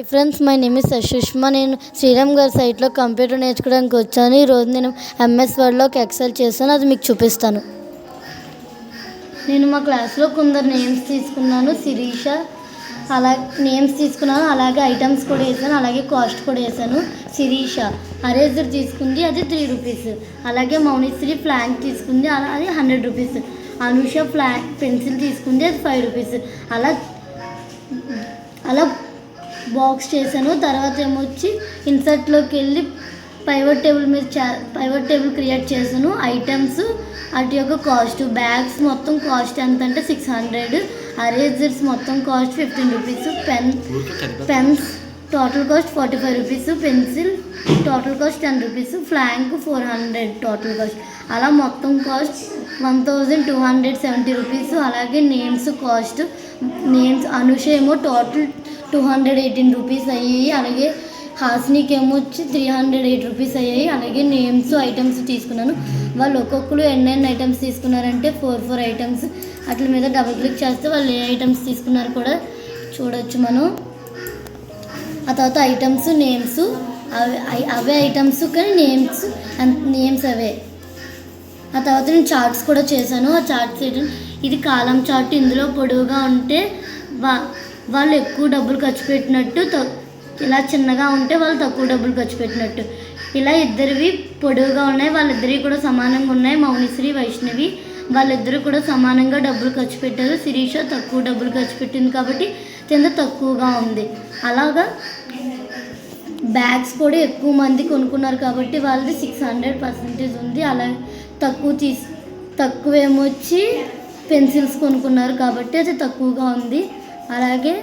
Friends, my name is Sushma. నేను శ్రీరామ్ గారి సైట్లో కంప్యూటర్ నేర్చుకోవడానికి వచ్చాను. ఈరోజు నేను ఎంఎస్ వర్డ్లో ఒక ఎక్సెల్ చేశాను, అది మీకు చూపిస్తాను. నేను మా క్లాస్లో కొందరు నేమ్స్ తీసుకున్నాను. శిరీష అలా నేమ్స్ తీసుకున్నాను, అలాగే ఐటమ్స్ కూడా వేసాను, అలాగే కాస్ట్ కూడా వేసాను. శిరీష అరేజర్ తీసుకుంది, అది 3 రూపీస్. అలాగే మౌనిశ్రీ ఫ్లాంక్ తీసుకుంది, అది 100 రూపీస్. అనుష ఫ్లాంక్ పెన్సిల్ తీసుకుంది, అది 5 రూపీస్. అలా బాక్స్ చేశాను. తర్వాత ఏమొచ్చి ఇన్సర్ట్లోకి వెళ్ళి పైవట్ టేబుల్ క్రియేట్ చేశాను. ఐటమ్స్ వాటి యొక్క కాస్ట్, బ్యాగ్స్ మొత్తం కాస్ట్ ఎంత అంటే 600. అరేజర్స్ మొత్తం cost 15 rupees. Pens total cost 45 rupees. Pencil total cost 10 rupees. Flank 400 total cost. అలా మొత్తం కాస్ట్ 1270 రూపీస్. అలాగే నేమ్స్ కాస్ట్, నేమ్స్ అనుష ఏమో టోటల్ 218 రూపీస్ అయ్యాయి. అలాగే హాస్నికి ఏమో వచ్చి 308 రూపీస్ అయ్యాయి. అలాగే నేమ్స్ ఐటమ్స్ తీసుకున్నాను. వాళ్ళు ఒక్కొక్కరు ఎన్నెన్ని ఐటమ్స్ తీసుకున్నారంటే 4 ఐటమ్స్. అట్ల మీద డబుల్ క్లిక్ చేస్తే వాళ్ళు ఏ ఐటమ్స్ తీసుకున్నారు కూడా చూడవచ్చు మనం. ఆ తర్వాత ఐటమ్స్, నేమ్స్ అవే ఐటమ్స్, కానీ నేమ్స్ అవే. ఆ తర్వాత నేను చార్ట్స్ కూడా చేశాను. ఆ చార్ట్స్ ఇది కాలం చార్ట్. ఇందులో పొడవుగా ఉంటే వాళ్ళు ఎక్కువ డబ్బులు ఖర్చు పెట్టినట్టు, ఇలా చిన్నగా ఉంటే వాళ్ళు తక్కువ డబ్బులు ఖర్చు పెట్టినట్టు. ఇలా ఇద్దరివి పొడవుగా ఉన్నాయి, వాళ్ళిద్దరివి కూడా సమానంగా ఉన్నాయి. మౌనిశ్రీ, వైష్ణవి వాళ్ళిద్దరూ కూడా సమానంగా డబ్బులు ఖర్చు పెట్టారు. శిరీష తక్కువ డబ్బులు ఖర్చు పెట్టింది కాబట్టి కింద తక్కువగా ఉంది. అలాగా బ్యాగ్స్ కూడా ఎక్కువ మంది కొనుక్కున్నారు కాబట్టి వాళ్ళది 600% ఉంది. అలాగే తక్కువ ఏమొచ్చి పెన్సిల్స్ కొనుక్కున్నారు కాబట్టి అది తక్కువగా ఉంది. అలాగే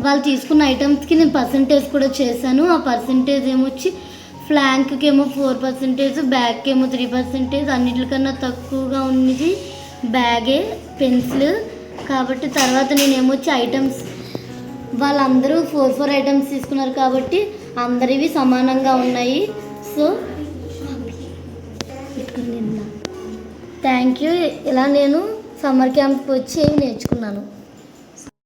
వాళ్ళు తీసుకున్న ఐటమ్స్కి నేను పర్సంటేజ్ కూడా చేశాను. ఆ పర్సంటేజ్ ఏమొచ్చి ఫ్లాంక్కి ఏమో 4%, బ్యాగ్కి ఏమో 3%. అన్నిటికన్నా తక్కువగా ఉన్నది బ్యాగే, పెన్సిల్ కాబట్టి. తర్వాత నేను ఏమొచ్చి ఐటమ్స్ వాళ్ళందరూ 4 ఐటమ్స్ తీసుకున్నారు కాబట్టి అందరివి సమానంగా ఉన్నాయి. So thank you. ఇలా నేను సమ్మర్ క్యాంప్కి వచ్చి నేర్చుకున్నాను.